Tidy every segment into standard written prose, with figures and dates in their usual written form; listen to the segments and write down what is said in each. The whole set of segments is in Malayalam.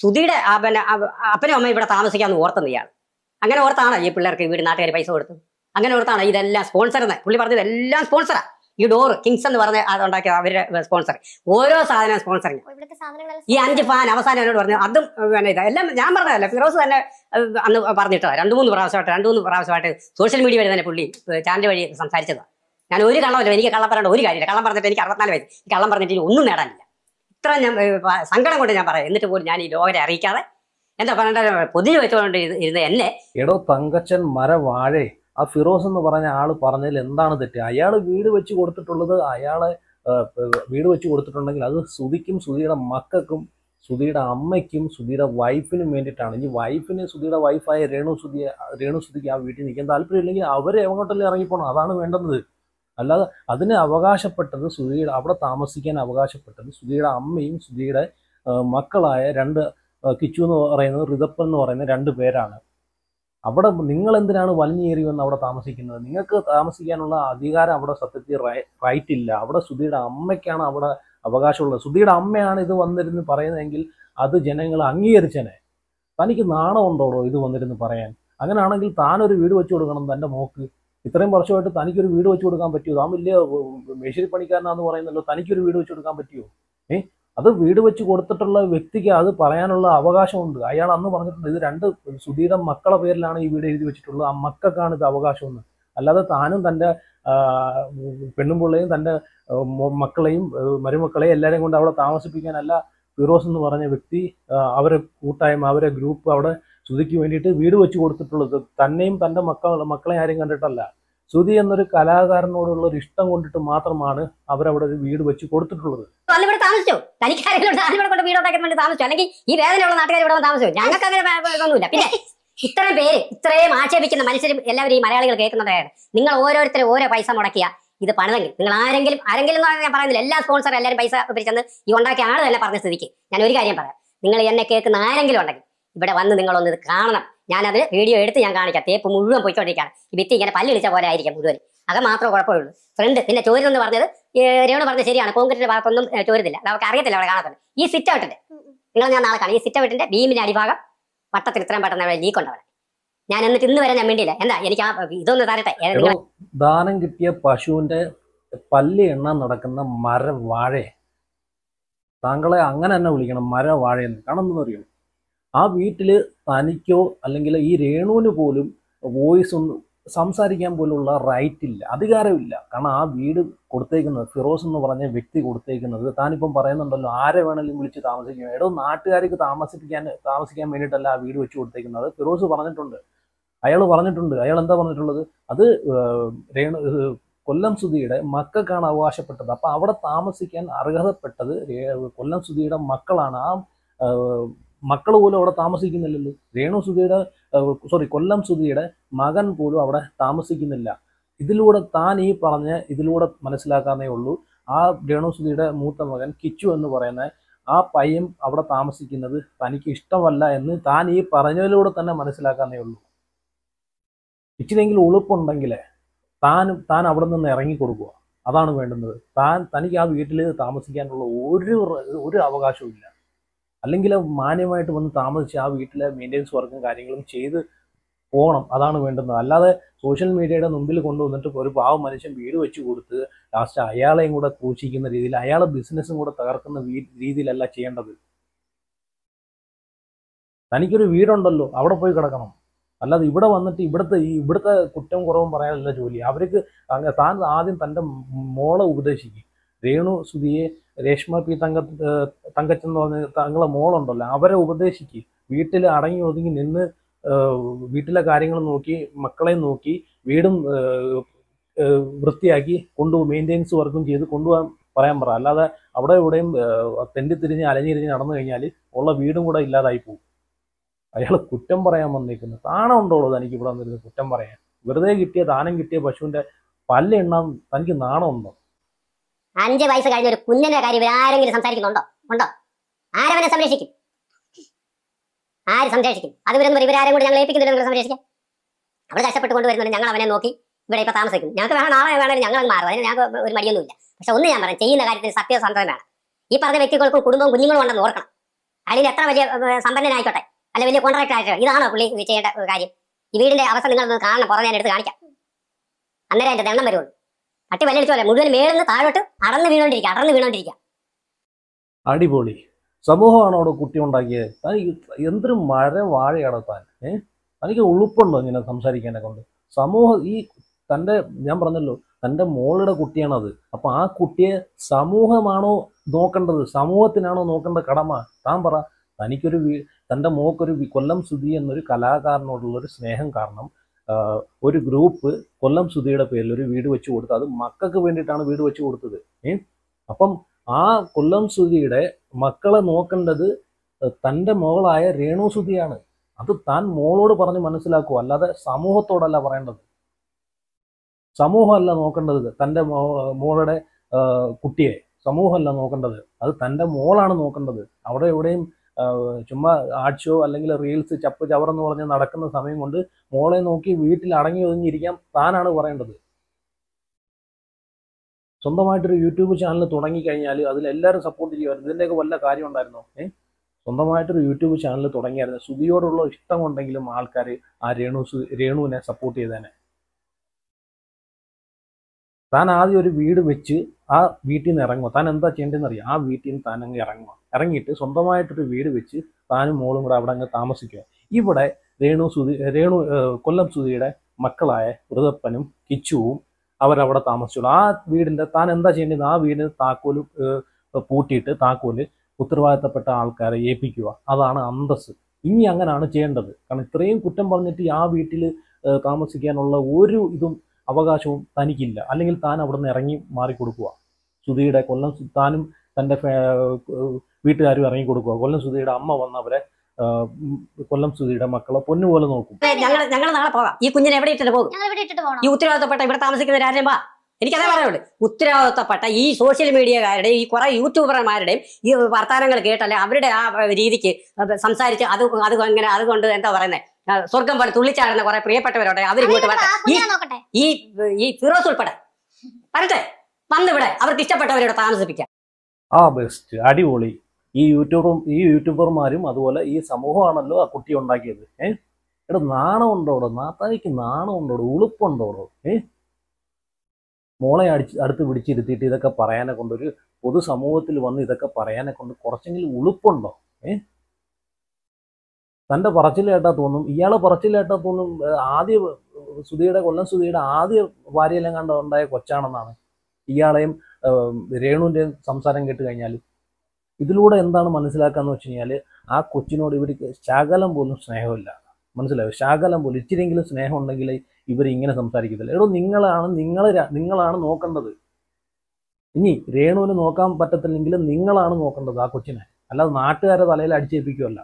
സുധിയുടെ പിന്നെ അപ്പനും അമ്മയും ഇവിടെ താമസിക്കാമെന്ന് ഓർത്തുന്ന ഇയാൾ. അങ്ങനെ ഓർത്താണ് ഈ പിള്ളേർക്ക് വീട് നാട്ടുകാർ പൈസ കൊടുത്തു. അങ്ങനെ ഓർത്താണ് ഇതെല്ലാം സ്പോൺസർ എന്ന് പുള്ളി പറഞ്ഞത്. എല്ലാം സ്പോൺസറാ. ഈ ഡോർ കിങ്സ് എന്ന് പറഞ്ഞ അതുണ്ടാക്കിയ അവരുടെ സ്പോൺസർ. ഓരോ സാധനം സ്പോൺസറിങ്. ഈ 5 ഫാൻ അവസാനം എന്നോട് പറഞ്ഞു. അതും പിന്നെ ഇതെല്ലാം ഞാൻ പറഞ്ഞതല്ല, ഫിറോസ് തന്നെ അന്ന് പറഞ്ഞിട്ടോ 2-3 പ്രാവശ്യമായിട്ട് സോഷ്യൽ മീഡിയ വഴി തന്നെ പുള്ളി ചാനൽ വഴി സംസാരിച്ചതാണ്. ഞാൻ ഒരു കള്ളമല്ലോ, എനിക്ക് കള്ളം പറയേണ്ട ഒരു കാര്യമില്ല. കള്ളം പറഞ്ഞിട്ട് എനിക്ക് 64 വയസ്സ്. ഈ കള്ളം പറഞ്ഞിട്ട് ഇനി ഒന്നും നേടാനില്ല. ഇത്ര ഞാൻ സങ്കടം കൊണ്ട് ഞാൻ പറയാം. എന്നിട്ട് പോലും ഞാൻ ഈ ലോകരെ അറിയിക്കാതെ എന്താ പറയണ്ട പൊതിഞ്ഞു വെച്ചുകൊണ്ട് ഇരുന്ന് എന്നെ എടോ തങ്കച്ചൻ മരവാഴെ, ആ ഫിറോസ് എന്ന് പറഞ്ഞ ആള് പറഞ്ഞതിൽ എന്താണ് തെറ്റ്? അയാള് വീട് വെച്ച് കൊടുത്തിട്ടുള്ളത്, അയാളെ വീട് വെച്ച് കൊടുത്തിട്ടുണ്ടെങ്കിൽ അത് സുധിക്കും സുധിയുടെ മക്കൾക്കും സുധിയുടെ അമ്മയ്ക്കും സുധിയുടെ വൈഫിനും വേണ്ടിയിട്ടാണ്. ഈ വൈഫിന് സുധിയുടെ വൈഫായ രേണു സുധിക്ക് ആ വീട്ടിൽ നിൽക്കാൻ താല്പര്യമില്ലെങ്കിൽ അവരെ എങ്ങോട്ടെല്ലാം ഇറങ്ങിപ്പോണം. അതാണ് വേണ്ടുന്നത്. അല്ലാതെ അതിന് അവകാശപ്പെട്ടത് സുധിയുടെ അവിടെ താമസിക്കാൻ അവകാശപ്പെട്ടത് സുധിയുടെ അമ്മയും സുധിയുടെ മക്കളായ 2 കിച്ചു എന്ന് പറയുന്നത് ഋതപ്പൻ എന്ന് പറയുന്ന 2 പേരാണ്. അവിടെ നിങ്ങൾ എന്തിനാണ് വലിഞ്ഞേറി വന്ന് അവിടെ താമസിക്കുന്നത്? നിങ്ങൾക്ക് താമസിക്കാനുള്ള അധികാരം അവിടെ സത്യത്തിൽ റൈറ്റ് ഇല്ല. അവിടെ സുധിയുടെ അമ്മയ്ക്കാണ് അവിടെ അവകാശമുള്ളത്. സുധിയുടെ അമ്മയാണ് ഇത് വന്നിരുന്ന് പറയുന്നതെങ്കിൽ അത് ജനങ്ങൾ അംഗീകരിച്ചനെ. തനിക്ക് നാണമുണ്ടോ ഇത് വന്നിരുന്ന് പറയാൻ? അങ്ങനെയാണെങ്കിൽ താനൊരു വീട് വെച്ച് കൊടുക്കണം തൻ്റെ മോക്ക്. ഇത്രയും വർഷമായിട്ട് തനിക്കൊരു വീട് വെച്ച് കൊടുക്കാൻ പറ്റുമോ? താൻ വലിയ മേശിരി പണിക്കാരനാന്ന് പറയുന്നല്ലോ, തനിക്കൊരു വീട് വെച്ച് കൊടുക്കാൻ പറ്റുമോ? അത് വീട് വെച്ച് കൊടുത്തിട്ടുള്ള വ്യക്തിക്ക് അത് പറയാനുള്ള അവകാശമുണ്ട്. അയാൾ അന്ന് പറഞ്ഞിട്ടുണ്ട് ഇത് 2 സുധിയുടെ മക്കളെ പേരിലാണ് ഈ വീട് എഴുതി വെച്ചിട്ടുള്ളത്, ആ മക്കൾക്കാണ് ഇത് അവകാശമെന്ന്. അല്ലാതെ താനും തൻ്റെ പെണ്ണുമ്പിള്ളയും തൻ്റെ മക്കളെയും മരുമക്കളെയും എല്ലാവരെയും കൊണ്ട് അവിടെ താമസിപ്പിക്കാനല്ല ഫിറോസ് എന്ന് പറഞ്ഞ വ്യക്തി അവരെ കൂട്ടായ്മ അവരെ ഗ്രൂപ്പ് അവിടെ സുധിക്ക് വേണ്ടിയിട്ട് വീട് വെച്ച് കൊടുത്തിട്ടുള്ളത്. തന്നെയും തൻ്റെ മക്കളെ ആരും കണ്ടിട്ടല്ല. സുധി എന്നൊരു കലാകാരനോടുള്ള ഒരു ഇഷ്ടം കൊണ്ടിട്ട് മാത്രമാണ് അവരവിടെ ഒരു വീട് വെച്ച് കൊടുത്തിട്ടുള്ളത്. താമസിച്ചോ തനിക്കാരെങ്കിലും വീടോട്ടാക്കാൻ വേണ്ടി താമസിച്ചു, അല്ലെങ്കിൽ ഈ വേദനയുള്ള നാട്ടുകാർ ഇവിടെ താമസിച്ചു. ഞങ്ങൾക്ക് അങ്ങനെ ഒന്നുമില്ല. പിന്നെ ഇത്രയും പേര് ഇത്രയും ആക്ഷേപിക്കുന്ന മനുഷ്യരും എല്ലാവരും ഈ മലയാളികൾ കേൾക്കുന്നുണ്ടായിരുന്നു. നിങ്ങൾ ഓരോരുത്തരും ഓരോ പൈസ മുടക്കിയ ഇത് പണിതെങ്കിൽ നിങ്ങൾ ആരെങ്കിലും ഞാൻ പറയുന്നില്ല, എല്ലാ സ്പോൺസറും എല്ലാവരും പൈസ പിരിച്ചെന്ന് ഈ ഉണ്ടാക്കിയ ആള് തന്നെ പറഞ്ഞ സ്ഥിതിക്ക് ഞാൻ ഒരു കാര്യം പറയാം. നിങ്ങൾ എന്നെ കേൾക്കുന്ന ആരെങ്കിലും ഉണ്ടെങ്കിൽ ഇവിടെ വന്ന് നിങ്ങളൊന്ന് ഇത് കാണണം. ഞാനത് വീഡിയോ എടുത്ത് ഞാൻ കാണിക്കാം. തേപ്പ് മുഴുവൻ പോയിക്കൊണ്ടിരിക്കുകയാണ്. ഈ ഭിത്തി ഇങ്ങനെ പല്ലിളിച്ച പോലെ ആയിരിക്കും മുഴുവൻ. അത് മാത്രമേ കുഴപ്പമുള്ളൂ. ഫ്രണ്ട് പിന്നെ ചോരുന്നെന്ന് പറഞ്ഞത് രേണു പറഞ്ഞത് ശരിയാണ്. കോൺക്രീറ്റ് ഭാഗത്തൊന്നും ചോരുന്നില്ല. നമുക്ക് അറിയത്തില്ല അവിടെ കാണാത്തുള്ളൂ. ഈ സിറ്റ് ഔട്ടിന്റെ നിങ്ങൾ ഞാൻ നാളെ കാണാം. ഈ സിറ്റ് ഔട്ടിന്റെ ബീമിന്റെ അടിഭാഗം വട്ടത്തിൽ ഇത്രയും പെട്ടെന്ന് ലീക്ക് ഉണ്ട് അവിടെ. ഞാൻ എന്നിട്ട് ഇന്ന് വരെ ഞാൻ വേണ്ടിയില്ല. എന്താ എനിക്ക് ഇതൊന്ന് തരട്ടെ. ദാനം കിട്ടിയ പശുവിന്റെ പല്ല് എണ്ണാൻ നടക്കുന്ന മരവാഴെ, താങ്കളെ അങ്ങനെ തന്നെ വിളിക്കണം, മരവാഴയെന്ന്. കാരണം എന്താണെന്ന് അറിയോ, ആ വീട്ടില് തനിക്കോ അല്ലെങ്കിൽ ഈ രേണുവിന് പോലും വോയിസ് ഒന്നും സംസാരിക്കാൻ പോലുള്ള റൈറ്റ് ഇല്ല, അധികാരമില്ല. കാരണം ആ വീട് കൊടുത്തേക്കുന്നത് ഫിറോസ് എന്ന് പറഞ്ഞ വ്യക്തി കൊടുത്തേക്കുന്നത്, താനിപ്പം പറയുന്നുണ്ടല്ലോ ആരെ വേണമെങ്കിലും വിളിച്ച് താമസിക്കും. ഏതോ നാട്ടുകാർക്ക് താമസിക്കാൻ വേണ്ടിയിട്ടല്ല ആ വീട് വെച്ച് കൊടുത്തേക്കുന്നത്. ഫിറോസ് പറഞ്ഞിട്ടുണ്ട്. അയാൾ എന്താ പറഞ്ഞിട്ടുള്ളത്? അത് കൊല്ലം സുധിയുടെ മക്കൾക്കാണ് അവകാശപ്പെട്ടത്. അപ്പം അവിടെ താമസിക്കാൻ അർഹതപ്പെട്ടത് കൊല്ലം സുധിയുടെ മക്കളാണ്. ആ മക്കൾ പോലും അവിടെ താമസിക്കുന്നില്ലല്ലോ. കൊല്ലം സുധിയുടെ മകൻ പോലും അവിടെ താമസിക്കുന്നില്ല. ഇതിലൂടെ മനസ്സിലാക്കാനേ ഉള്ളൂ. ആ രേണു സുധിയുടെ മൂത്ത മകൻ കിച്ചു എന്ന് പറയുന്ന ആ പയ്യൻ അവിടെ താമസിക്കുന്നത് തനിക്ക് ഇഷ്ടമല്ല എന്ന് താൻ ഈ പറഞ്ഞതിലൂടെ തന്നെ മനസ്സിലാക്കാനേ ഉള്ളൂ. ഇച്ചിരെങ്കിലും ഉളുപ്പുണ്ടെങ്കിൽ താൻ അവിടെ നിന്ന് ഇറങ്ങിക്കൊടുക്കുക. അതാണ് വേണ്ടുന്നത്. തനിക്ക് ആ വീട്ടിൽ താമസിക്കാനുള്ള ഒരു അവകാശവും ഇല്ല. അല്ലെങ്കിൽ മാന്യമായിട്ട് വന്ന് താമസിച്ച് ആ വീട്ടിലെ മെയിൻ്റെനൻസ് വർക്കും കാര്യങ്ങളും ചെയ്ത് പോകണം. അതാണ് വേണ്ടുന്നത്. അല്ലാതെ സോഷ്യൽ മീഡിയയുടെ മുമ്പിൽ കൊണ്ടുവന്നിട്ട് ഒരു പാവം മനുഷ്യൻ വീട് വെച്ച് കൊടുത്ത് ലാസ്റ്റ് അയാളെയും കൂടെ ക്രൂശിക്കുന്ന രീതിയിൽ അയാളെ ബിസിനസ്സും കൂടെ തകർക്കുന്ന രീതിയിലല്ല ചെയ്യേണ്ടത്. തനിക്കൊരു വീടുണ്ടല്ലോ, അവിടെ പോയി കിടക്കണം. അല്ലാതെ ഇവിടെ വന്നിട്ട് ഇവിടുത്തെ കുറ്റം കുറവും പറയാനല്ല ജോലി. അവർക്ക് താൻ ആദ്യം തൻ്റെ മോളെ ഉപദേശിക്കും. രേണു സുധിയെ രേഷ്മ പി തങ്കച്ചൻ എന്ന് പറഞ്ഞ തങ്ങളെ മോളുണ്ടല്ലോ, അവരെ ഉപദേശിക്ക്. വീട്ടിൽ അടങ്ങി ഒതുങ്ങി നിന്ന് വീട്ടിലെ കാര്യങ്ങൾ നോക്കി മക്കളെ നോക്കി വീടും വൃത്തിയാക്കി മെയിൻ്റെനൻസ് വർക്കും ചെയ്ത് കൊണ്ടുപോകാൻ പറയാൻ പറ. അല്ലാതെ അവിടെ ഇവിടെയും തെണ്ടിത്തിരിഞ്ഞ് അലഞ്ഞിരിഞ്ഞ് നടന്നു കഴിഞ്ഞാൽ ഉള്ള വീടും കൂടെ ഇല്ലാതായി പോകും. അയാൾ കുറ്റം പറയാൻ വന്നിരിക്കുന്നു. താണം ഉണ്ടോളൂ തനിക്ക് ഇവിടെ വന്നിരുന്നു കുറ്റം പറയാൻ? വെറുതെ ദാനം കിട്ടിയ പശുവിന്റെ പല്ല് എണ്ണാൻ തനിക്ക് നാണം ഉണ്ടോ? 5 വയസ്സ് കഴിഞ്ഞ ഒരു കുഞ്ഞിന്റെ കാര്യം ആരെങ്കിലും സംസാരിക്കുന്നുണ്ടോ? ആരവനെ സംരക്ഷിക്കും? ആര് സംരക്ഷിക്കും? അത് ഇവരാരും കൂടി ഞങ്ങൾ ഏൽപ്പിക്കുന്നില്ല സംരക്ഷിക്കാൻ. അവിടെ കഷ്ടപ്പെട്ട് കൊണ്ടുവരുന്നുണ്ട്. ഞങ്ങൾ അവനെ നോക്കി ഇവിടെ ഇപ്പൊ താമസിക്കും. ഞങ്ങൾക്ക് നാളെ വേണമെങ്കിൽ ഞങ്ങൾ മാറും. അതിന് ഞങ്ങൾക്ക് ഒരു മടിയൊന്നുമില്ല. പക്ഷെ ഒന്ന് ഞാൻ പറയാം, ചെയ്യുന്ന കാര്യത്തിൽ സത്യസന്ധത വേണം. ഈ പറഞ്ഞ വ്യക്തികൾക്കും കുടുംബവും കുഞ്ഞുങ്ങളും ഉണ്ടെന്ന് ഓർക്കണം. അയാൾ എത്ര വലിയ സമ്പന്നനായിക്കോട്ടെ, അല്ല വലിയ കോൺട്രാക്ടർ ആയിട്ടോ, ഇതാണോ പുള്ളി ചെയ്യേണ്ട കാര്യം? ഈ വീടിന്റെ അവസ്ഥ നിങ്ങൾ കാണണം, പുറമെ ഞാൻ എടുത്ത് കാണിക്കാം, അന്നേരം അതിന്റെ ദണ്ണം വരുള്ളൂ. പട്ടി വലിച്ചോലെ മുഴുവൻ മേളിന്ന് താഴോട്ട് അടർന്ന് വീണോണ്ടിരിക്കുക. അടിപൊളി സമൂഹമാണ് അവിടെ കുട്ടി ഉണ്ടാക്കിയത്. തനിക്ക് എന്തൊരു വാഴയാണ് താൻ. തനിക്ക് ഉളുപ്പുണ്ടോ ഇങ്ങനെ സംസാരിക്കാനെ കൊണ്ട്? സമൂഹം ഈ ഞാൻ പറഞ്ഞല്ലോ, തൻ്റെ മോളുടെ കുട്ടിയാണത്. അപ്പൊ ആ കുട്ടിയെ സമൂഹമാണോ നോക്കേണ്ടത്, സമൂഹത്തിനാണോ നോക്കേണ്ട കടമ? താൻ പറ. തനിക്കൊരു തൻ്റെ മോക്കൊരു കൊല്ലം സുധി എന്നൊരു കലാകാരനോടുള്ളൊരു സ്നേഹം കാരണം ഒരു ഗ്രൂപ്പ് കൊല്ലം സുധിയുടെ പേരിൽ ഒരു വീട് വെച്ച് കൊടുത്തത്. അത് മക്കൾക്ക് വേണ്ടിയിട്ടാണ് വീട് വെച്ച് കൊടുത്തത്. അപ്പം ആ കൊല്ലം സുധിയുടെ മക്കളെ നോക്കേണ്ടത് തൻ്റെ മകളായ രേണു സുധിയാണ്. അത് താൻ മോളോട് പറഞ്ഞ് മനസ്സിലാക്കുക, അല്ലാതെ സമൂഹത്തോടല്ല പറയേണ്ടത്. സമൂഹമല്ല നോക്കേണ്ടത് തൻ്റെ മോളുടെ കുട്ടിയെ, സമൂഹമല്ല നോക്കേണ്ടത്, അത് തൻ്റെ മോളാണ് നോക്കേണ്ടത്. അവിടെ എവിടെയും ചുമ്മാ ആഴ്ചയോ അല്ലെങ്കിൽ റീൽസ് ചപ്പ് ചവറെന്ന് പറഞ്ഞ് നടക്കുന്ന സമയം കൊണ്ട് മോളെ നോക്കി വീട്ടിൽ അടങ്ങി ഒതുങ്ങിയിരിക്കാൻ താനാണ് പറയേണ്ടത്. സ്വന്തമായിട്ടൊരു യൂട്യൂബ് ചാനൽ തുടങ്ങിക്കഴിഞ്ഞാൽ അതിലെല്ലാവരും സപ്പോർട്ട് ചെയ്യുമായിരുന്നു. ഇതിൻ്റെയൊക്കെ വല്ല കാര്യം ഉണ്ടായിരുന്നോ? സ്വന്തമായിട്ടൊരു യൂട്യൂബ് ചാനൽ തുടങ്ങിയായിരുന്നു. സുധിയോടുള്ള ഇഷ്ടം കൊണ്ടെങ്കിലും ആൾക്കാർ ആ രേണുവിനെ സപ്പോർട്ട് ചെയ്തേനെ. താൻ ആദ്യം ഒരു വീട് വെച്ച് ആ വീട്ടിൽ നിന്ന് ഇറങ്ങുക. താൻ എന്താ ചെയ്യേണ്ടതെന്ന് അറിയാം. ആ വീട്ടിൽ നിന്ന് താൻ അങ്ങ് ഇറങ്ങിയിട്ട് സ്വന്തമായിട്ടൊരു വീട് വെച്ച് താനും മോളും കൂടെ അവിടെ അങ്ങ് താമസിക്കുക. ഇവിടെ കൊല്ലം സുധിയുടെ മക്കളായ ഋതപ്പനും കിച്ചുവും അവരവിടെ താമസിച്ചുള്ളൂ. ആ വീടിന്റെ താൻ എന്താ ചെയ്യേണ്ടത്? ആ വീടിന് താക്കോല് പൂട്ടിയിട്ട് താക്കോല് ഉത്തരവാദിത്തപ്പെട്ട ആൾക്കാരെ ഏൽപ്പിക്കുക. അതാണ് അന്തസ്സ്. ഇനി അങ്ങനെയാണ് ചെയ്യേണ്ടത്. കാരണം ഇത്രയും കുറ്റം പറഞ്ഞിട്ട് ആ വീട്ടിൽ താമസിക്കാനുള്ള ഒരു അവകാശവും തനിക്കില്ല. അല്ലെങ്കിൽ താൻ അവിടെ നിന്ന് ഇറങ്ങി മാറിക്കൊടുക്കുക. സുധിയുടെ താനും തൻ്റെ വീട്ടുകാരും ഇറങ്ങി കൊടുക്കുക. കൊല്ലം സുധിയുടെ അമ്മ വന്നവരെ കൊല്ലം സുധിയുടെ മക്കളെ പൊന്നുപോലെ നോക്കും. ഞങ്ങൾ നാളെ പോകാം. ഈ കുഞ്ഞിനെ എവിടെ ഇട്ടിട്ട് പോകും? ഈ ഉത്തരവാദിത്തപ്പെട്ട ഇവിടെ താമസിക്കുന്നവരാരും വാ. എനിക്കതേ പറയുള്ളൂ. ഉത്തരവാദിത്തപ്പെട്ട ഈ സോഷ്യൽ മീഡിയക്കാരുടെയും ഈ കുറെ യൂട്യൂബർമാരുടെയും ഈ വർത്തമാനങ്ങൾ കേട്ടല്ലേ അവരുടെ ആ രീതിക്ക് സംസാരിച്ച് അതുകൊണ്ട് എന്താ പറയുന്നത്, സ്വർഗം പോലെ തുള്ളിച്ചാടുന്ന കുറെ പ്രിയപ്പെട്ടവരോടെ അവരിങ്ങോട്ട് വരട്ടെ. ഈ ഫിറോസ് ഉൾപ്പെടെ വരട്ടെ, വന്നിവിടെ അവർക്ക് ഇഷ്ടപ്പെട്ടവരോട് താമസിപ്പിക്കാം. ബെസ്റ്റ്, അടിപൊളി. ഈ യൂട്യൂബർമാരും അതുപോലെ ഈ സമൂഹമാണല്ലോ ആ കുട്ടി ഉണ്ടാക്കിയത്. എടാ നാണം ഉണ്ടോടോ? നാത്തായിക്ക് നാണം ഉണ്ടോടോ? ഉളുപ്പുണ്ടോടോ? മോളെ അടുത്ത് പിടിച്ചിരുത്തിയിട്ട് ഇതൊക്കെ പറയാനെ കൊണ്ടൊരു പൊതുസമൂഹത്തിൽ വന്ന് ഇതൊക്കെ പറയാനെ കൊണ്ട് കുറച്ചെങ്കിലും ഉളുപ്പുണ്ടോ? തൻ്റെ പറച്ചിലേട്ടാ തോന്നും, ഇയാളെ പറച്ചിലേട്ടാ തോന്നും കൊല്ലം സുധിയുടെ ആദ്യ ഭാര്യയെല്ലാം കണ്ട ഉണ്ടായ കൊച്ചാണെന്നാണ്. ഇയാളെയും രേണുവിൻ്റെയും സംസാരം കേട്ട് കഴിഞ്ഞാൽ ഇതിലൂടെ എന്താണ് മനസ്സിലാക്കാന്ന് വെച്ച് കഴിഞ്ഞാൽ ആ കൊച്ചിനോട് ഇവർക്ക് ശകലം പോലും സ്നേഹമില്ല. മനസ്സിലായോ? ശകലം പോലും ഇച്ചിരിയെങ്കിലും സ്നേഹം ഉണ്ടെങ്കിൽ ഇവർ ഇങ്ങനെ സംസാരിക്കത്തില്ല. എടോ നിങ്ങളാണ് നോക്കേണ്ടത്. ഇനി രേണുവിന് നോക്കാൻ പറ്റത്തില്ലെങ്കിൽ നിങ്ങളാണ് നോക്കേണ്ടത് ആ കൊച്ചിനെ, അല്ലാതെ നാട്ടുകാരെ തലയിൽ അടിച്ചേൽപ്പിക്കുമല്ല.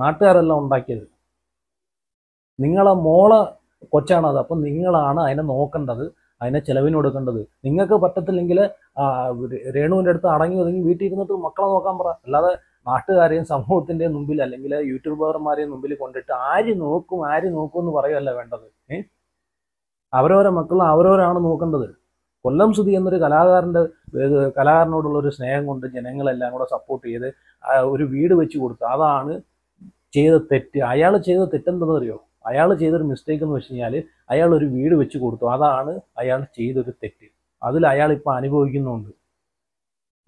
നാട്ടുകാരല്ല ഉണ്ടാക്കിയത്. നിങ്ങളെ മോളെ കൊച്ചാണത്. അപ്പം നിങ്ങളാണ് അതിനെ നോക്കേണ്ടത്, അതിനെ ചെലവിന് കൊടുക്കേണ്ടത്. നിങ്ങൾക്ക് പറ്റത്തില്ലെങ്കിൽ രേണുവിൻ്റെ അടുത്ത് അടങ്ങി ഒതുങ്ങി വീട്ടിൽ ഇരുന്നിട്ട് മക്കളെ നോക്കാൻ പറ. അല്ലാതെ നാട്ടുകാരെയും സമൂഹത്തിൻ്റെ മുമ്പിൽ അല്ലെങ്കിൽ യൂട്യൂബർമാരെയും മുമ്പിൽ കൊണ്ടിട്ട് ആര് നോക്കും എന്ന് പറയുകയല്ല വേണ്ടത്. അവരവരെ മക്കൾ അവരവരാണ് നോക്കേണ്ടത്. കൊല്ലം സുധി എന്നൊരു കലാകാരനോടുള്ള ഒരു സ്നേഹം കൊണ്ട് ജനങ്ങളെല്ലാം കൂടെ സപ്പോർട്ട് ചെയ്ത് ഒരു വീട് വെച്ച് കൊടുത്തു. അതാണ് ചെയ്ത തെറ്റ്. അയാൾ ചെയ്ത തെറ്റെന്തെന്ന് അറിയോ? അയാൾ ചെയ്തൊരു മിസ്റ്റേക്ക് എന്ന് വെച്ച് കഴിഞ്ഞാൽ അയാൾ ഒരു വീട് വെച്ച് കൊടുത്തു. അതാണ് അയാൾ ചെയ്തൊരു തെറ്റ്. അതിൽ അയാൾ ഇപ്പം അനുഭവിക്കുന്നുണ്ട്.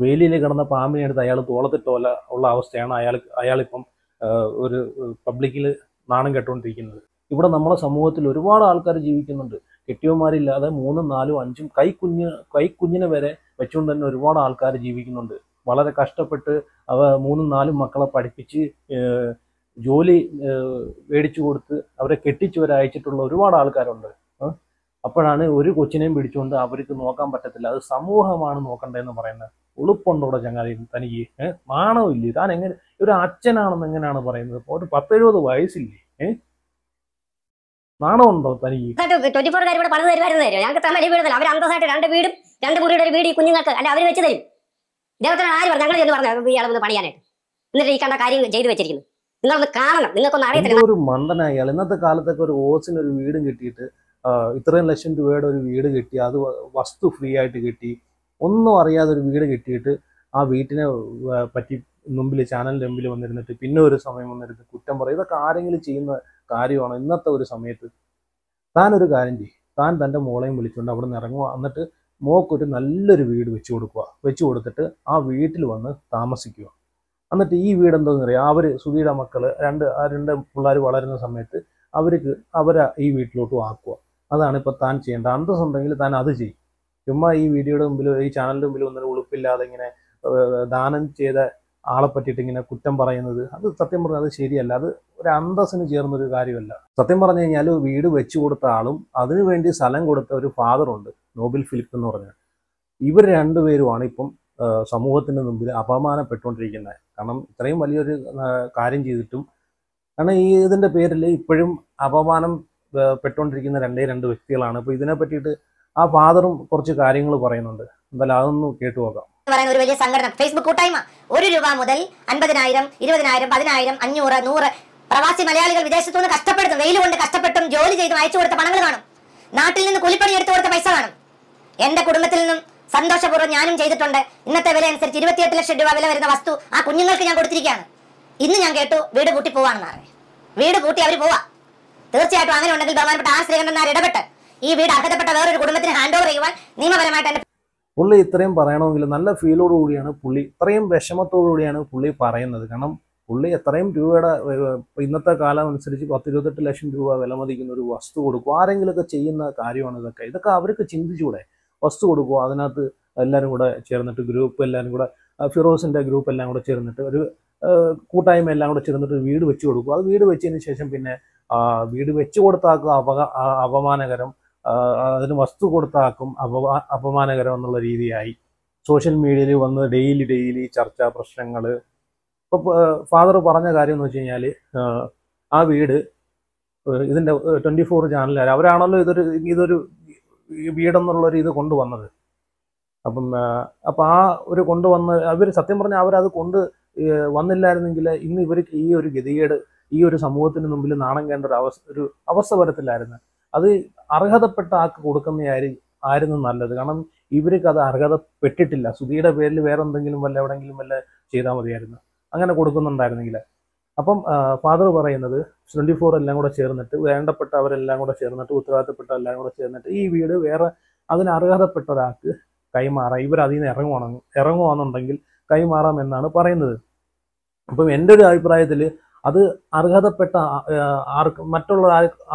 വേലിയിൽ കിടന്ന പാമ്പിനെ എടുത്ത് അയാൾ തോളത്തിട്ടോല ഉള്ള അവസ്ഥയാണ് അയാളിപ്പം ഒരു പബ്ലിക്കിൽ നാണം കെട്ടുകൊണ്ടിരിക്കുന്നത്. ഇവിടെ നമ്മുടെ സമൂഹത്തിൽ ഒരുപാട് ആൾക്കാർ ജീവിക്കുന്നുണ്ട്. കെട്ടിയവന്മാരില്ലാതെ 3, 4, 5 കൈക്കുഞ്ഞിനെ വരെ വെച്ചുകൊണ്ട് തന്നെ ഒരുപാട് ആൾക്കാർ ജീവിക്കുന്നുണ്ട്. വളരെ കഷ്ടപ്പെട്ട് 3, 4 മക്കളെ പഠിപ്പിച്ച് ജോലി മേടിച്ചു കൊടുത്ത് അവരെ കെട്ടിച്ചവരയച്ചിട്ടുള്ള ഒരുപാട് ആൾക്കാരുണ്ട്. അപ്പോഴാണ് ഒരു കൊച്ചിനെയും പിടിച്ചുകൊണ്ട് അവർക്ക് നോക്കാൻ പറ്റത്തില്ല. അത് സമൂഹമാണ് നോക്കണ്ടതെന്ന് പറയുന്നത്. ഉളുപ്പുണ്ടോടെ ചങ്ങാതി തനിക്ക്? നാണമില്ലേ? താൻ എങ്ങനെ ഒരു അച്ഛനാണെന്ന് എങ്ങനെയാണ് പറയുന്നത്? ഒരു 10-70 വയസ്സില്ലേ? നാണമുണ്ടോ തനിക്ക്? 24 ഇവിടെ പണിത് തരുമായിരുന്നു. ഞങ്ങൾക്ക് തന്നെ വീട് അവർ അന്തസ്സായിട്ട് 2 വീടും 2 മുറിയുടെ ഒരു വീട് ഈ കുഞ്ഞുങ്ങൾക്ക് അല്ല അവർ വെച്ച് തരും. ഇദ്ദേഹത്തിന് ആര് പറഞ്ഞു? ഞങ്ങൾ ചെന്ന് പറഞ്ഞു ഇയാളൊന്ന് പണിയാനായിട്ട്. എന്നിട്ട് ഈ കണ്ട കാര്യം ചെയ്തു വെച്ചിരിക്കുന്നു. നിങ്ങളൊന്ന് കാണണം, നിങ്ങൾക്കൊന്നും അറിയത്തില്ല. ഒരു മണ്ടനായി അയാൾ. ഇന്നത്തെ കാലത്തൊക്കെ ഒരു ഓസിന് ഒരു വീടും കിട്ടിയിട്ട് ഇത്രയും ലക്ഷം രൂപയുടെ ഒരു വീട് കിട്ടി, അത് വസ്തു ഫ്രീ ആയിട്ട് കിട്ടി, ഒന്നും അറിയാതെ ഒരു വീട് കിട്ടിയിട്ട് ആ വീട്ടിനെ പറ്റി മുമ്പിൽ ചാനലിൻ്റെ മുമ്പിൽ വന്നിരുന്നിട്ട് പിന്നെ ഒരു സമയം വന്നിരുന്ന് കുറ്റം പറയും. ഇതൊക്കെ ആരെങ്കിലും ചെയ്യുന്ന കാര്യമാണോ ഇന്നത്തെ ഒരു സമയത്ത്? താൻ ഒരു കാര്യം ചെയ്യും, താൻ തൻ്റെ മോളെയും വിളിച്ചുകൊണ്ട് അവിടെ നിന്ന് ഇറങ്ങുക, എന്നിട്ട് മോക്കൊരു നല്ലൊരു വീട് വെച്ച് കൊടുക്കുക, വെച്ച് കൊടുത്തിട്ട് ആ വീട്ടിൽ വന്ന് താമസിക്കുക. എന്നിട്ട് ഈ വീട് എന്താണെന്ന് അറിയാം, അവർ സുധിയുടെ മക്കൾ രണ്ട് പിള്ളേർ വളരുന്ന സമയത്ത് അവരെ ഈ വീട്ടിലോട്ടും ആക്കുക. അതാണ് ഇപ്പോൾ താൻ ചെയ്യേണ്ട. അന്തസ്സുണ്ടെങ്കിൽ താൻ അത് ചെയ്യും. ചുമ്മാ ഈ വീഡിയോയുടെ മുമ്പിൽ ഈ ചാനലിൻ്റെ മുമ്പിൽ ഒന്നും ഉളുപ്പില്ലാതെ ഇങ്ങനെ ദാനം ചെയ്ത ആളെ പറ്റിയിട്ട് ഇങ്ങനെ കുറ്റം പറയുന്നത്, അത് സത്യം പറഞ്ഞാൽ അത് ശരിയല്ല. അത് ഒരു അന്തസ്സിന് ചേർന്നൊരു കാര്യമല്ല. സത്യം പറഞ്ഞു കഴിഞ്ഞാൽ വീട് വെച്ചു കൊടുത്ത ആളും അതിനുവേണ്ടി സ്ഥലം കൊടുത്ത ഒരു ഫാദറുണ്ട്, നോബിൽ ഫിലിപ്പ് എന്ന് പറഞ്ഞാൽ. ഇവർ രണ്ടുപേരുമാണ് ഇപ്പം സമൂഹത്തിന് മുമ്പിൽ അപമാനപ്പെട്ടുകൊണ്ടിരിക്കുന്നത്. കാരണം ഇത്രയും വലിയൊരു കാര്യം ചെയ്തിട്ടും, കാരണം ഇതിൻ്റെ പേരിൽ ഇപ്പോഴും അപമാനം പെട്ടുകൊണ്ടിരിക്കുന്ന രണ്ട് വ്യക്തികളാണ്. അപ്പോൾ ഇതിനെ പറ്റിയിട്ട് ആ ഫാദറും കുറച്ച് കാര്യങ്ങൾ പറയുന്നുണ്ട്. എന്തായാലും അതൊന്ന് കേട്ടു നോക്കാം. പറയുന്ന ഒരു വലിയ സംഘടന ഫേസ്ബുക്ക് കൂട്ടായ്മ 1 രൂപ മുതൽ 50,000, 20,000, 10,000, 500, 100 പ്രവാസി മലയാളികൾ വിദേശത്തു നിന്ന് കഷ്ടപ്പെടുത്തും, വെയിൽ കൊണ്ട് കഷ്ടപ്പെട്ടും ജോലി ചെയ്തും അയച്ചു കൊടുത്ത പണങ്ങൾ കാണും. നാട്ടിൽ നിന്ന് കൂലിപ്പണി എടുത്തു കൊടുത്ത പൈസ കാണും. എന്റെ കുടുംബത്തിൽ നിന്നും സന്തോഷപൂർവ്വം ഞാനും ചെയ്തിട്ടുണ്ട്. ഇന്നത്തെ വില അനുസരിച്ച് 28 ലക്ഷം രൂപ വില വരുന്ന വസ്തു ആ കുഞ്ഞുങ്ങൾക്ക് ഞാൻ കൊടുത്തിരിക്കുകയാണ്. ഇന്ന് ഞാൻ കേട്ടു വീട് പൂട്ടി പോവാണെന്ന് പറഞ്ഞു. വീട് പൂട്ടി അവർ പോവാ. തീർച്ചയായിട്ടും അങ്ങനെ ഉണ്ടെങ്കിൽ ബഹുമാനപ്പെട്ട ആർ ശ്രീകണ്ഠൻ ഇടപെട്ട് ഈ വീട് അർഹതപ്പെട്ട വേറൊരു കുടുംബത്തിന് ഹാൻഡ് ഓവർ ചെയ്യുവാൻ നിയമപരമായിട്ട് പുള്ളി ഇത്രയും പറയണമെങ്കിൽ നല്ല ഫീലോട് കൂടിയാണ് പുള്ളി, ഇത്രയും വിഷമത്തോടു കൂടിയാണ് പുള്ളി പറയുന്നത്. കാരണം പുള്ളി എത്രയും രൂപയുടെ ഇന്നത്തെ കാലം അനുസരിച്ച് 10-28 ലക്ഷം രൂപ വില മതിക്കുന്ന ഒരു വസ്തു കൊടുക്കും. ആരെങ്കിലുമൊക്കെ ചെയ്യുന്ന കാര്യമാണ് ഇതൊക്കെ അവർക്ക് ചിന്തിച്ചുകൂടെ? വസ്തു കൊടുക്കുക, അതിനകത്ത് എല്ലാവരും കൂടെ ചേർന്നിട്ട് ഗ്രൂപ്പ് എല്ലാവരും കൂടെ ഫിറോസിൻ്റെ ഗ്രൂപ്പ് എല്ലാം കൂടെ ചേർന്നിട്ട് ഒരു കൂട്ടായ്മ എല്ലാം കൂടെ ചേർന്നിട്ട് വീട് വെച്ച് കൊടുക്കും. അത് വീട് വെച്ചതിന് ശേഷം പിന്നെ വീട് വെച്ച് കൊടുത്താക്കുക അപമാനകരം, അതിന് വസ്തു കൊടുത്താക്കും അപമാനകരം എന്നുള്ള രീതിയായി സോഷ്യൽ മീഡിയയിൽ വന്ന് ഡെയിലി ചർച്ചാ പ്രശ്നങ്ങൾ. ഇപ്പോൾ ഫാദർ പറഞ്ഞ കാര്യം എന്ന് വെച്ച് കഴിഞ്ഞാൽ ആ വീട് ഇതിൻ്റെ 24 ചാനലുകാർ അവരാണല്ലോ ഇതൊരു വീടെന്നുള്ളൊരു ഇത് കൊണ്ടുവന്നത്. അപ്പം ആ ഒരു കൊണ്ടുവന്ന് അവർ സത്യം പറഞ്ഞാൽ അവരത് വന്നില്ലായിരുന്നെങ്കിൽ ഇന്ന് ഇവർക്ക് ഈ ഒരു ഗതികേട് ഈ ഒരു സമൂഹത്തിന് മുമ്പിൽ നാണം കേണ്ട ഒരു അവസ്ഥ വരത്തില്ലായിരുന്നു. അത് അർഹതപ്പെട്ട ആൾക്ക് കൊടുക്കുന്നതായിരുന്നു നല്ലത്. കാരണം ഇവർക്ക് അത് അർഹതപ്പെട്ടിട്ടില്ല. സുധിയുടെ പേരിൽ വേറെ എന്തെങ്കിലും എവിടെയെങ്കിലും ചെയ്താൽ മതിയായിരുന്നു, അങ്ങനെ കൊടുക്കുന്നുണ്ടായിരുന്നെങ്കിൽ. അപ്പം ഫാദർ പറയുന്നത് 24 എല്ലാം കൂടെ ചേർന്നിട്ട്, വേണ്ടപ്പെട്ടവരെല്ലാം കൂടെ ചേർന്നിട്ട്, ഉത്തരവാദിത്തപ്പെട്ട എല്ലാം കൂടെ ചേർന്നിട്ട് ഈ വീട് വേറെ അതിന് അർഹതപ്പെട്ട ഒരാൾക്ക് കൈമാറാം. ഇവരതിൽ നിന്ന് ഇറങ്ങുവാന്നുണ്ടെങ്കിൽ കൈമാറാം എന്നാണ് പറയുന്നത്. അപ്പം എൻ്റെ ഒരു അഭിപ്രായത്തിൽ അത് അർഹതപ്പെട്ട മറ്റുള്ള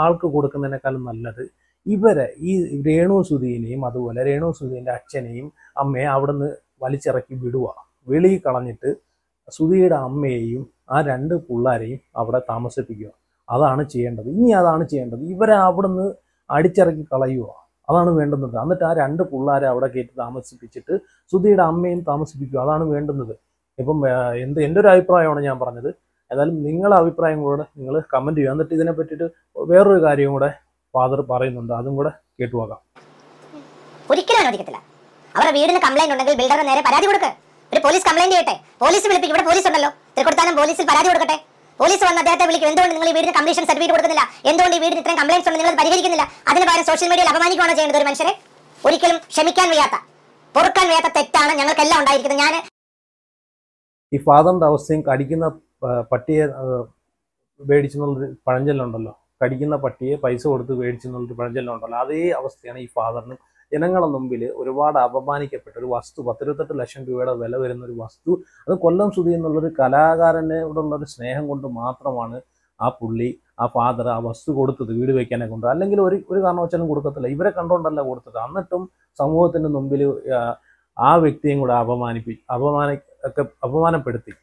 ആൾക്ക് കൊടുക്കുന്നതിനേക്കാളും നല്ലത് ഇവരെ ഈ രേണു സുധീനെയും അതുപോലെ രേണു സുധീൻ്റെ അച്ഛനെയും അമ്മയെ അവിടെ നിന്ന് വലിച്ചിറക്കി വിടുക, വെളിയിൽ കളഞ്ഞിട്ട് സുധിയുടെ അമ്മയെയും ആ 2 പിള്ളേരെയും അവിടെ താമസിപ്പിക്കുക. അതാണ് ചെയ്യേണ്ടത്. അതാണ് ചെയ്യേണ്ടത്. ഇവരെ അവിടെ നിന്ന് അടിച്ചിറക്കി കളയുക, അതാണ് വേണ്ടുന്നത്. എന്നിട്ട് ആ 2 പിള്ളേരെ അവിടെ കയറ്റി താമസിപ്പിച്ചിട്ട് സുധിയുടെ അമ്മയും താമസിപ്പിക്കുക, അതാണ് വേണ്ടുന്നത്. ഇപ്പം എൻ്റെ ഒരു അഭിപ്രായമാണ് ഞാൻ പറഞ്ഞത്. ഏതായാലും നിങ്ങളുടെ അഭിപ്രായം കൂടെ നിങ്ങൾ കമൻറ്റ് ചെയ്യുക. എന്നിട്ട് ഇതിനെ പറ്റിയിട്ട് വേറൊരു കാര്യവും കൂടെ ഫാദർ പറയുന്നുണ്ട്, അതും കൂടെ കേട്ടുപോകാം. ഒരിക്കലും അനുവദിക്കത്തില്ല. അവരുടെ വീടിന് കംപ്ലൈന്റ് ഉണ്ടെങ്കിൽ ബിൽഡറിന് നേരെ പരാതി കൊടുക്കുക. ഒരു പോലീസ് കംപ്ലൈന്റ് ചെയ്യട്ടെ, പോലീസ് വിളിപ്പിക്കും. ഇവിടെ പോലീസ് ഉണ്ടല്ലോ, തൃക്കൊടുത്താനും പോലീസിൽ പരാതി കൊടുക്കട്ടെ. പോലീസ് വന്ന് അദ്ദേഹത്തെ വിളിക്കും, എന്തുകൊണ്ട് നിങ്ങൾ ഈ വീടിന് കംപ്ലീഷൻ സർട്ടിഫിക്കറ്റ് കൊടുക്കുന്നില്ല, എന്തുകൊണ്ട് ഈ വീടിന് ഇത്രയും കംപ്ലൈൻസ് ഉണ്ട്, നിങ്ങൾ പരിഹരിക്കുന്നില്ല. അതിന് പകരം സോഷ്യൽ മീഡിയയിൽ അപമാനിക്കുകയാണ് ചെയ്യുന്നത് ഒരു മനുഷ്യരെ. ഒരിക്കലും ക്ഷമിക്കാൻ വയ്യാത്ത, പൊറുക്കാൻ വയ്യാത്ത തെറ്റാണ് ഞങ്ങൾക്കെല്ലാം ഉണ്ടായിരിക്കുന്നത്. ഞാൻ ഈ ഫാദറിന്റെ അവസ്ഥയും കടിക്കുന്ന പട്ടിയെ മേടിച്ചെന്നുള്ളൊരു പഴഞ്ചൊല്ലുണ്ടല്ലോ, കടിക്കുന്ന പട്ടിയെ പൈസ കൊടുത്ത് മേടിച്ചെന്നുള്ളൊരു പഴഞ്ചൊല്ലുണ്ടല്ലോ, അതേ അവസ്ഥയാണ് ഈ ഫാദറിനും. ജനങ്ങളുടെ മുമ്പിൽ ഒരുപാട് അപമാനിക്കപ്പെട്ട ഒരു വസ്തു, 10-28 ലക്ഷം രൂപയുടെ വില വരുന്ന ഒരു വസ്തു, അത് കൊല്ലം സുധി എന്നുള്ളൊരു കലാകാരനോടുള്ളൊരു സ്നേഹം കൊണ്ട് മാത്രമാണ് ആ ഫാദർ ആ വസ്തു കൊടുത്തത്, വീട് വയ്ക്കാനെ കൊണ്ട്. അല്ലെങ്കിൽ ഒരു കാരണവശാലും കൊടുക്കത്തില്ല. ഇവരെ കണ്ടുകൊണ്ടല്ല കൊടുത്തത്. എന്നിട്ടും സമൂഹത്തിന്റെ മുമ്പിൽ ആ വ്യക്തിയും കൂടെ അപമാനപ്പെടുത്തി.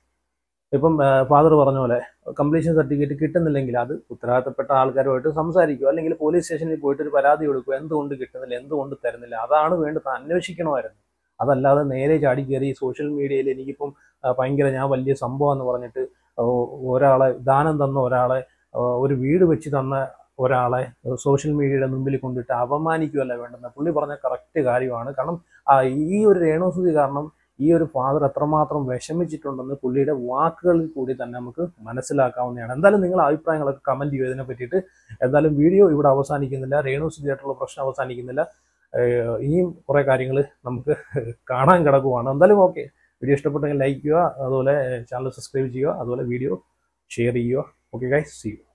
ഇപ്പം ഫാദർ പറഞ്ഞ പോലെ കംപ്ലീഷൻ സർട്ടിഫിക്കറ്റ് കിട്ടുന്നില്ലെങ്കിൽ അത് ഉത്തരവാദിത്തപ്പെട്ട ആൾക്കാരുമായിട്ട് സംസാരിക്കുക, അല്ലെങ്കിൽ പോലീസ് സ്റ്റേഷനിൽ പോയിട്ട് ഒരു പരാതി കൊടുക്കുക, എന്തുകൊണ്ട് കിട്ടുന്നില്ല, എന്തുകൊണ്ട് തരുന്നില്ല, അതാണ് വേണ്ടത്. അന്വേഷിക്കണമായിരുന്നു. അതല്ലാതെ നേരെ ചാടി കയറി സോഷ്യൽ മീഡിയയിൽ എനിക്കിപ്പം ഭയങ്കര ഞാൻ വലിയ സംഭവം എന്ന് പറഞ്ഞിട്ട് ഒരാളെ ദാനം തന്ന ഒരാളെ, ഒരു വീട് വെച്ച് തന്ന ഒരാളെ സോഷ്യൽ മീഡിയയുടെ മുമ്പിൽ കൊണ്ടിട്ട് അപമാനിക്കുകയല്ല വേണ്ടുന്നത്. പുള്ളി പറഞ്ഞ കറക്റ്റ് കാര്യമാണ്. കാരണം ഈ ഒരു രേണുസുതി കാരണം ഈ ഒരു ഫാദർ എത്രമാത്രം വിഷമിച്ചിട്ടുണ്ടെന്ന് പുള്ളിയുടെ വാക്കുകളിൽ കൂടി തന്നെ നമുക്ക് മനസ്സിലാക്കാവുന്നതാണ്. എന്തായാലും നിങ്ങളുടെ അഭിപ്രായങ്ങളൊക്കെ കമൻറ്റ് ചെയ്യുക ഇതിനെ പറ്റിയിട്ട്. എന്തായാലും വീഡിയോ ഇവിടെ അവസാനിക്കുന്നില്ല, രേണുസുതിയായിട്ടുള്ള പ്രശ്നം അവസാനിക്കുന്നില്ല. ഇനിയും കുറേ കാര്യങ്ങൾ നമുക്ക് കാണാൻ കിടക്കുവാണ്. എന്തായാലും ഓക്കെ, വീഡിയോ ഇഷ്ടപ്പെട്ടെങ്കിൽ ലൈക്ക് ചെയ്യുക, അതുപോലെ ചാനൽ സബ്സ്ക്രൈബ് ചെയ്യുക, അതുപോലെ വീഡിയോ ഷെയർ ചെയ്യുക. Okay guys, see U.